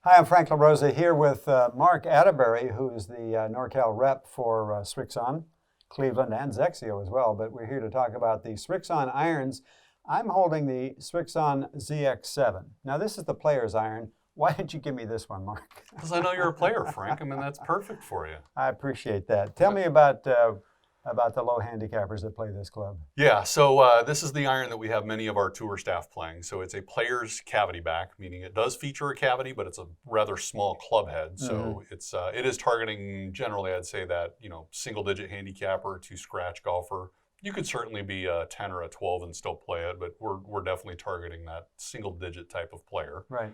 Hi, I'm Frank LaRosa here with Mark Atteberry, who is the NorCal rep for Srixon, Cleveland, and Zexio as well. But we're here to talk about the Srixon irons. I'm holding the Srixon ZX7. Now, this is the player's iron. Why did you give me this one, Mark? Because I know you're a player, Frank. I mean, that's perfect for you. I appreciate that. Tell me about the low handicappers that play this club. Yeah, so this is the iron that we have many of our tour staff playing. So it's a player's cavity back, meaning it does feature a cavity, but it's a rather small club head. So it is targeting, generally, I'd say that, single-digit handicapper to scratch golfer. You could certainly be a 10 or a 12 and still play it, but we're definitely targeting that single-digit type of player. Right.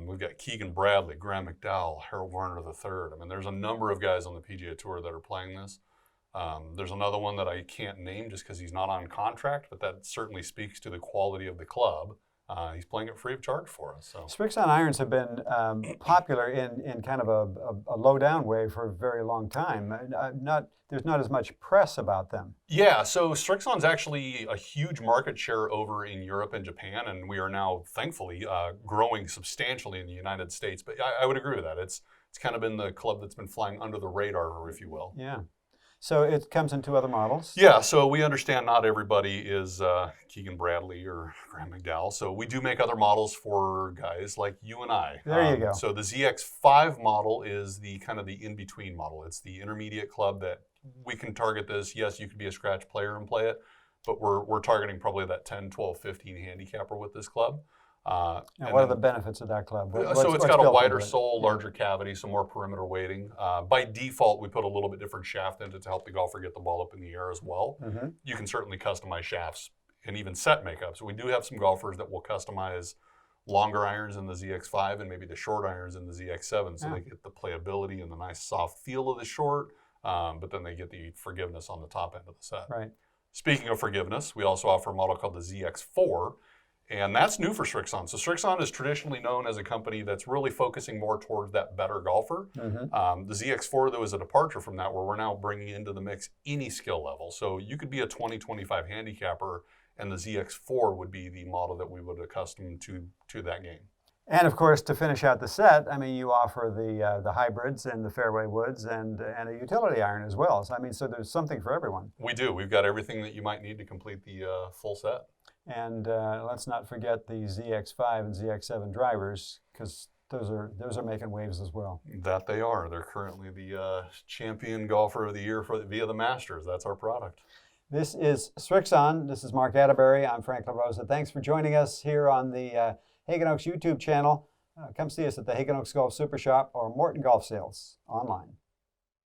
We've got Keegan Bradley, Graham McDowell, Harold Warner III. I mean, there's a number of guys on the PGA Tour that are playing this. There's another one that I can't name just because he's not on contract, but that certainly speaks to the quality of the club. He's playing it free of charge for us. So Srixon irons have been popular in kind of a low-down way for a very long time. There's not as much press about them. Yeah, so Srixon's actually a huge market share over in Europe and Japan, and we are now, thankfully, growing substantially in the United States. But I would agree with that. It's kind of been the club that's been flying under the radar, if you will. Yeah. So it comes in two other models? Yeah, so we understand not everybody is Keegan Bradley or Graham McDowell. So we do make other models for guys like you and I. There you go. So the ZX5 model is the kind of the in-between model. It's the intermediate club that we can target this. Yes, you could be a scratch player and play it, but we're targeting probably that 10, 12, 15 handicapper with this club. And what are the benefits of that club? So it's got a wider sole, larger cavity, some more perimeter weighting. By default, we put a little bit different shaft in it to help the golfer get the ball up in the air as well. You can certainly customize shafts and even set makeup. So we do have some golfers that will customize longer irons in the ZX5 and maybe the short irons in the ZX7 so they get the playability and the nice soft feel of the short, but then they get the forgiveness on the top end of the set. Right. Speaking of forgiveness, we also offer a model called the ZX4. And that's new for Srixon. So Srixon is traditionally known as a company that's really focusing more towards that better golfer. The ZX4, though, is a departure from that, where we're now bringing into the mix any skill level. So you could be a 20, 25 handicapper, and the ZX4 would be the model that we would accustom to that game. And of course, to finish out the set, I mean, you offer the hybrids and the fairway woods and a utility iron as well. So I mean, so there's something for everyone. We do. We've got everything that you might need to complete the full set. And let's not forget the ZX5 and ZX7 drivers, because those are making waves as well. That they are. They're currently the champion golfer of the year via the Masters. That's our product. This is Srixon. This is Mark Atteberry. I'm Frank LaRosa. Thanks for joining us here on the Hagen Oaks YouTube channel. Come see us at the Hagen Oaks Golf Super Shop or Morton Golf Sales online.